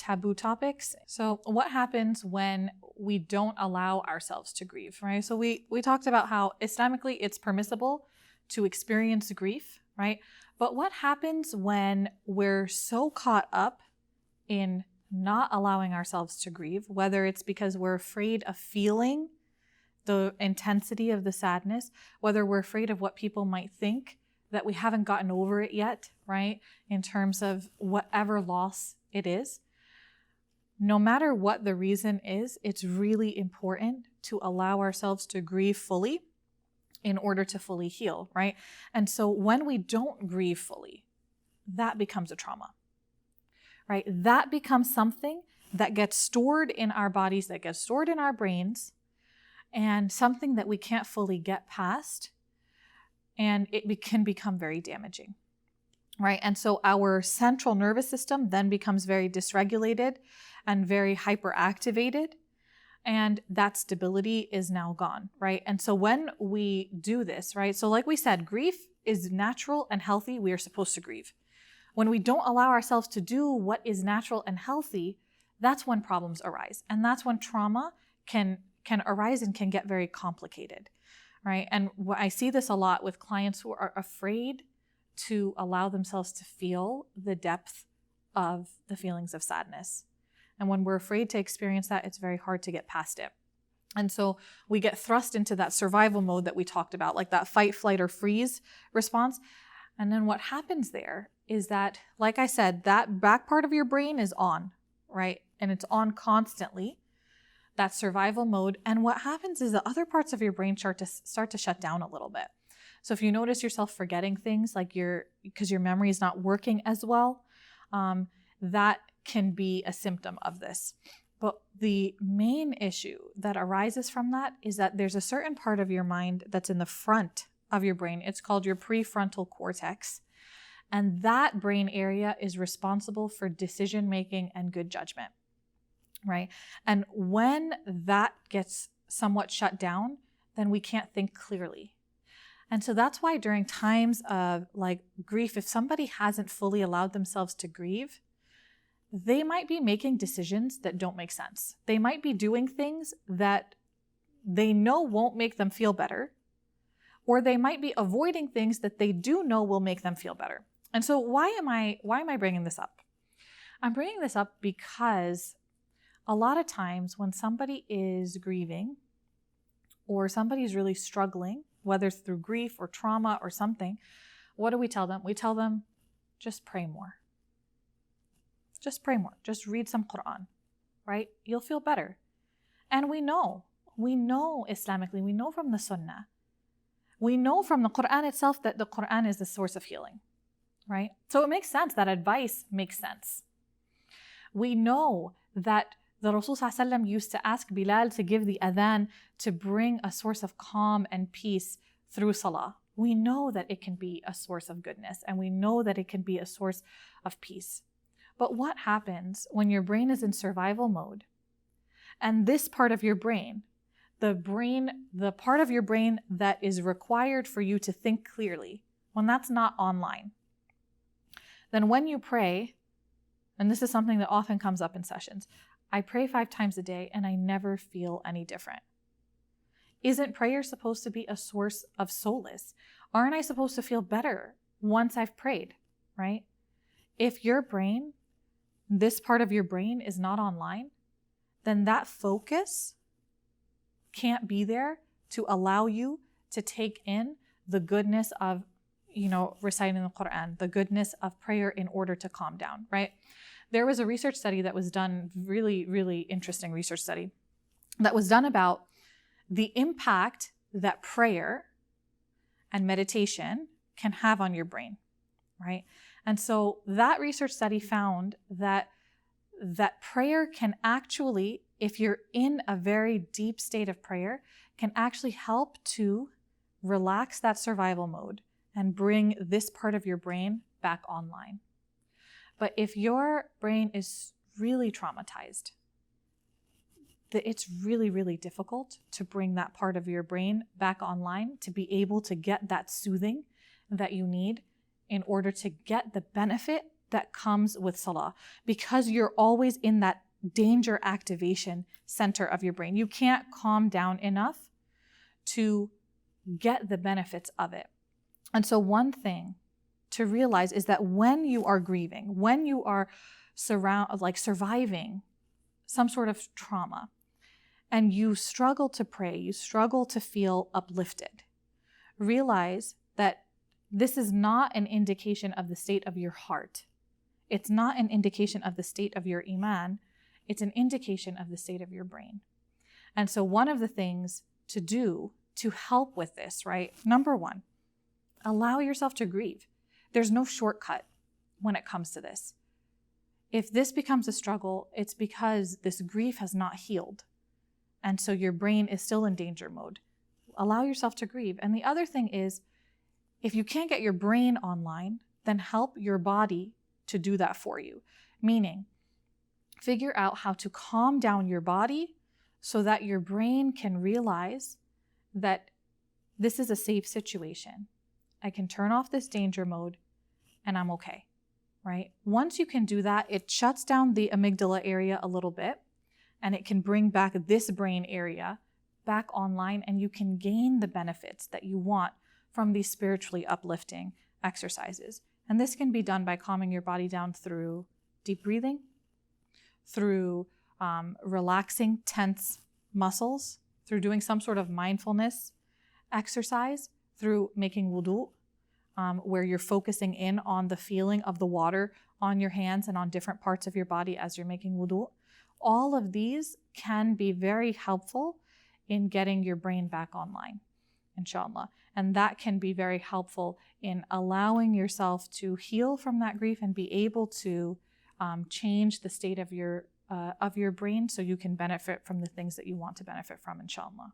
taboo topics. So what happens when we don't allow ourselves to grieve, right? So we talked about how Islamically it's permissible to experience grief, right? But what happens when we're so caught up in not allowing ourselves to grieve, whether it's because we're afraid of feeling the intensity of the sadness, whether we're afraid of what people might think, that we haven't gotten over it yet, right? In terms of whatever loss it is. No matter what the reason is, it's really important to allow ourselves to grieve fully in order to fully heal, right? And so when we don't grieve fully, that becomes a trauma, right? That becomes something that gets stored in our bodies, that gets stored in our brains, and something that we can't fully get past, and it can become very damaging, right? And so our central nervous system then becomes very dysregulated and very hyperactivated, and that stability is now gone, right? And so when we do this, right? So like we said, grief is natural and healthy. We are supposed to grieve. When we don't allow ourselves to do what is natural and healthy, that's when problems arise. And that's when trauma can arise and can get very complicated, right? And I see this a lot with clients who are afraid to allow themselves to feel the depth of the feelings of sadness. And when we're afraid to experience that, it's very hard to get past it. And so we get thrust into that survival mode that we talked about, like that fight, flight, or freeze response. And then what happens there is that, like I said, that back part of your brain is on, right? And it's on constantly, that survival mode. And what happens is the other parts of your brain start to shut down a little bit. So if you notice yourself forgetting things, like because your memory is not working as well, that can be a symptom of this. But the main issue that arises from that is that there's a certain part of your mind that's in the front of your brain. It's called your prefrontal cortex. And that brain area is responsible for decision making and good judgment, right? And when that gets somewhat shut down, then we can't think clearly. And so that's why during times of like grief, if somebody hasn't fully allowed themselves to grieve, they might be making decisions that don't make sense. They might be doing things that they know won't make them feel better, or they might be avoiding things that they do know will make them feel better. And so why am I bringing this up? I'm bringing this up because a lot of times when somebody is grieving or somebody's really struggling, whether it's through grief or trauma or something, what do we tell them? We tell them, just pray more. Just pray more. Just read some Quran, right? You'll feel better. And we know Islamically, we know from the Sunnah, we know from the Quran itself that the Quran is the source of healing, right? So it makes sense. That advice makes sense. We know that the Rasul ﷺ used to ask Bilal to give the adhan to bring a source of calm and peace through salah. We know that it can be a source of goodness, and we know that it can be a source of peace. But what happens when your brain is in survival mode and this part of your brain, the part of your brain that is required for you to think clearly, when that's not online? Then when you pray, and this is something that often comes up in sessions, I pray 5 times a day and I never feel any different. Isn't prayer supposed to be a source of solace? Aren't I supposed to feel better once I've prayed, right? If your brain, this part of your brain is not online, then that focus can't be there to allow you to take in the goodness of, reciting the Quran, the goodness of prayer in order to calm down, right? There was a research study that was done, really, really interesting research study, that was done about the impact that prayer and meditation can have on your brain, right? And so that research study found that prayer can actually, if you're in a very deep state of prayer, can actually help to relax that survival mode and bring this part of your brain back online. But if your brain is really traumatized, it's really, really difficult to bring that part of your brain back online to be able to get that soothing that you need in order to get the benefit that comes with salah, because you're always in that danger activation center of your brain. You can't calm down enough to get the benefits of it. And so one thing to realize is that when you are grieving, when you are surviving some sort of trauma, and you struggle to pray, you struggle to feel uplifted, realize that this is not an indication of the state of your heart. It's not an indication of the state of your iman. It's an indication of the state of your brain. And so one of the things to do to help with this, right? Number one, allow yourself to grieve. There's no shortcut when it comes to this. If this becomes a struggle, it's because this grief has not healed. And so your brain is still in danger mode. Allow yourself to grieve. And the other thing is, if you can't get your brain online, then help your body to do that for you. Meaning, figure out how to calm down your body so that your brain can realize that this is a safe situation. I can turn off this danger mode and I'm okay, right? Once you can do that, it shuts down the amygdala area a little bit, and it can bring back this brain area back online, and you can gain the benefits that you want from these spiritually uplifting exercises. And this can be done by calming your body down through deep breathing, through relaxing tense muscles, through doing some sort of mindfulness exercise, through making wudu, where you're focusing in on the feeling of the water on your hands and on different parts of your body as you're making wudu. All of these can be very helpful in getting your brain back online, inshallah. And that can be very helpful in allowing yourself to heal from that grief and be able to change the state of your brain so you can benefit from the things that you want to benefit from, inshallah.